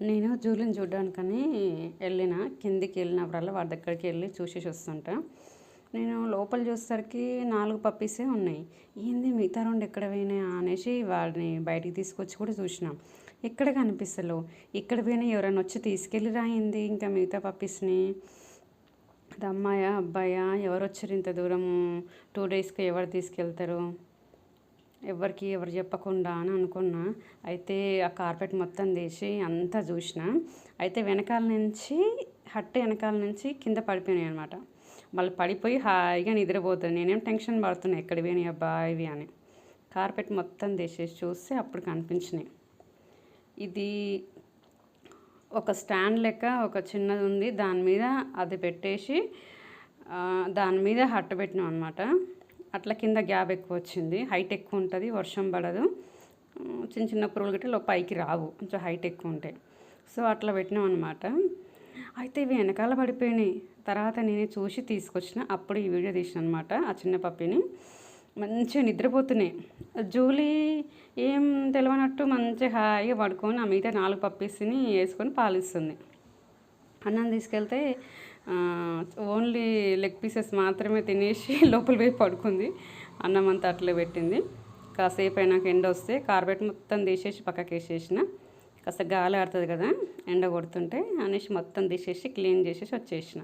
నేను జూలిని చూడ్డానికని వెళ్ళిన కిందికి వెళ్ళినప్పుడల్లా వాడి దగ్గరికి వెళ్ళి చూసేసి వస్తుంటా. నేను లోపల చూసేసరికి 4 పప్పీసే ఉన్నాయి. ఏంది మిగతా 2 ఎక్కడ పోయినాయా అనేసి వాడిని బయటికి తీసుకొచ్చి కూడా చూసినాం. ఎక్కడ కనిపిస్తలేవు. ఇక్కడ పోయినా ఎవరైనా వచ్చి తీసుకెళ్ళి రాయింది ఇంకా మిగతా పప్పీస్ని. అది అమ్మాయా అబ్బాయా ఎవరు వచ్చారు ఇంత దూరము 2 డేస్కి ఎవరు తీసుకెళ్తారు ఎవరికి ఎవరు చెప్పకుండా అని అనుకున్నా. అయితే ఆ కార్పెట్ మొత్తం తీసి అంతా చూసిన. అయితే వెనకాల నుంచి హట్ వెనకాల నుంచి కింద పడిపోయినాయి అనమాట. మళ్ళీ పడిపోయి హాయిగా నిద్రపోతుంది. నేనేం టెన్షన్ పడుతున్నా ఎక్కడ పోయినాయి అబ్బా ఇవి అని. కార్పెట్ మొత్తం తీసేసి చూస్తే అప్పుడు కనిపించినాయి. ఇది ఒక స్టాండ్ లెక్క ఒక చిన్నది ఉంది. దాని మీద అది పెట్టేసి దాని మీద హట్టు పెట్టినాం అనమాట. అట్లా కింద గ్యాప్ ఎక్కువ వచ్చింది. హైట్ ఎక్కువ ఉంటుంది, వర్షం పడదు, చిన్న చిన్న పురుగులు గట్రా పైకి రావు, కొంచెం హైట్ ఎక్కువ ఉంటాయి. సో అట్లా పెట్టినాం అనమాట. అయితే ఇవి వెనకాల పడిపోయినాయి. తర్వాత నేనే చూసి తీసుకొచ్చిన. అప్పుడు ఈ వీడియో తీసిన అనమాట. ఆ చిన్న పప్పిని మంచిగా నిద్రపోతున్నాయి. జూలీ ఏం తెలియనట్టు మంచిగా హాయిగా పడుకొని ఆ మిగతా 4 పప్పీస్ని వేసుకొని పాలిస్తుంది. అన్నం తీసుకెళ్తే ఓన్లీ లెగ్ పీసెస్ మాత్రమే తినేసి లోపల పోయి పడుకుంది. అన్నం అంతా అట్లే పెట్టింది. కాసేపు అయినాక ఎండ వస్తే కార్పెట్ మొత్తం తీసేసి పక్కకి వేసేసిన. కాస్త గాలి ఆడుతుంది కదా ఎండ కొడుతుంటే అనేసి మొత్తం తీసేసి క్లీన్ చేసేసి వచ్చేసిన.